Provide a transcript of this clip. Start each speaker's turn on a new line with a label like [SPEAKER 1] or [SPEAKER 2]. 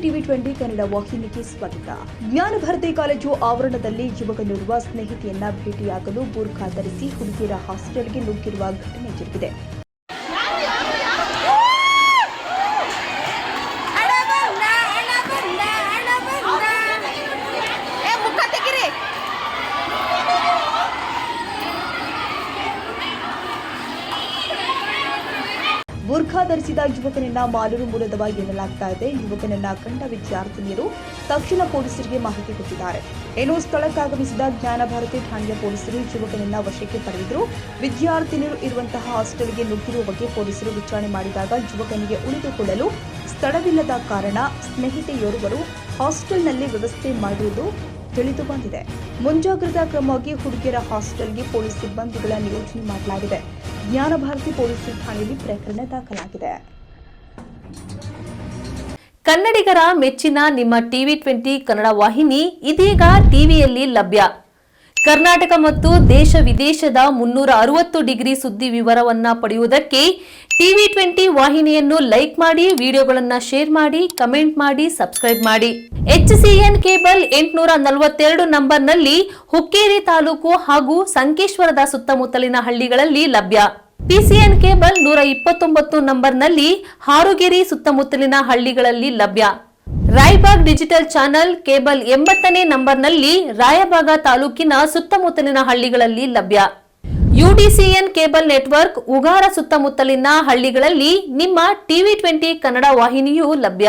[SPEAKER 1] ಟಿವಿ20 ಕನ್ನಡ ವಾಹಿನಿಗೆ ಸ್ವಾಗತ. ಜ್ಞಾನ ಭಾರತಿ ಕಾಲೇಜು ಆವರಣದಲ್ಲಿ ಯುವಕನೋರ್ವ ಸ್ನೇಹಿತೆಯನ್ನ ಭೇಟಿಯಾಗಲು ಬುರ್ಖಾ ಧರಿಸಿ ಹುಡುಗಿಯರ ಹಾಸ್ಟೆಲ್ಗೆ ನುಗ್ಗಿರುವ ಘಟನೆ ಜರುಗಿದೆ. ಬುರ್ಖಾ ಧರಿಸಿದ ಯುವಕನನ್ನ ಮಾಲೂರು ಮೂಲದವ ಎನ್ನಲಾಗ್ತಾ ಇದೆ. ಯುವಕನನ್ನ ಕಂಡ ವಿದ್ಯಾರ್ಥಿನಿಯರು ತಕ್ಷಣ ಪೊಲೀಸರಿಗೆ ಮಾಹಿತಿ ಕೊಟ್ಟಿದ್ದಾರೆ. ಇನ್ನು ಸ್ಥಳಕ್ಕಾಗಮಿಸಿದ ಜ್ಞಾನ ಭಾರತಿ ಠಾಣೆಯ ಪೊಲೀಸರು ಯುವಕನನ್ನ ವಶಕ್ಕೆ ಪಡೆದಿದ್ರು. ವಿದ್ಯಾರ್ಥಿನಿಯರು ಇರುವಂತಹ ಹಾಸ್ಟೆಲ್ಗೆ ನುಗ್ಗಿರುವ ಬಗ್ಗೆ ಪೊಲೀಸರು ವಿಚಾರಣೆ ಮಾಡಿದಾಗ ಯುವಕನಿಗೆ ಉಳಿದುಕೊಳ್ಳಲು ಸ್ಥಳವಿಲ್ಲದ ಕಾರಣ ಸ್ನೇಹಿತೆಯೋರ್ವರು ಹಾಸ್ಟೆಲ್ನಲ್ಲಿ ವ್ಯವಸ್ಥೆ ಮಾಡಿರುವುದು ತಿಳಿದು ಬಂದಿದೆ. ಮುಂಜಾಗ್ರತಾ ಕ್ರಮವಾಗಿ ಹುಡುಗಿಯರ ಹಾಸ್ಟೆಲ್ಗೆ ಪೊಲೀಸ್ ಸಿಬ್ಬಂದಿಗಳ ನಿಯೋಜನೆ ಮಾಡಲಾಗಿದೆ. ಜ್ಞಾನ ಭಾರತಿ ಪೊಲೀಸ್ ಠಾಣೆಯಲ್ಲಿ ಪ್ರಕರಣ ದಾಖಲಾಗಿದೆ.
[SPEAKER 2] ಕನ್ನಡಿಗರ ಮೆಚ್ಚಿನ ನಿಮ್ಮ ಟಿವಿ20 ಕನ್ನಡ ವಾಹಿನಿ ಇದೀಗ ಟಿವಿಯಲ್ಲಿ ಲಭ್ಯ. ಕರ್ನಾಟಕ ಮತ್ತು ದೇಶ ವಿದೇಶದ 360 ಡಿಗ್ರಿ ಸುದ್ದಿ ವಿವರವನ್ನ ಪಡೆಯುವುದಕ್ಕೆ ಟಿವಿ20 ವಾಹಿನಿಯನ್ನು ಲೈಕ್ ಮಾಡಿ, ವಿಡಿಯೋಗಳನ್ನು ಶೇರ್ ಮಾಡಿ, ಕಮೆಂಟ್ ಮಾಡಿ, ಸಬ್ಸ್ಕ್ರೈಬ್ ಮಾಡಿ. HCN ಕೇಬಲ್ 842 ನಂಬರ್ನಲ್ಲಿ ಹುಕ್ಕೇರಿ ತಾಲೂಕು ಹಾಗೂ ಸಂಕೇಶ್ವರದ ಸುತ್ತಮುತ್ತಲಿನ ಹಳ್ಳಿಗಳಲ್ಲಿ ಲಭ್ಯ. PCN ಕೇಬಲ್ 129 ನಂಬರ್ನಲ್ಲಿ ಹಾರುಗೆರೆ ಸುತ್ತಮುತ್ತಲಿನ ಹಳ್ಳಿಗಳಲ್ಲಿ ಲಭ್ಯ. ರಾಯಬಾಗ್ ಡಿಜಿಟಲ್ ಚಾನೆಲ್ ಕೇಬಲ್ 80ನೇ ನಂಬರ್ನಲ್ಲಿ ರಾಯಬಾಗ ತಾಲೂಕಿನ ಸುತ್ತಮುತ್ತಲಿನ ಹಳ್ಳಿಗಳಲ್ಲಿ ಲಭ್ಯ. UDCN ಕೇಬಲ್ ನೆಟ್ವರ್ಕ್ ಉಗಾರ ಸುತ್ತಮುತ್ತಲಿನ ಹಳ್ಳಿಗಳಲ್ಲಿ ನಿಮ್ಮ ಟಿವಿ20 ಕನ್ನಡ ವಾಹಿನಿಯೂ ಲಭ್ಯ.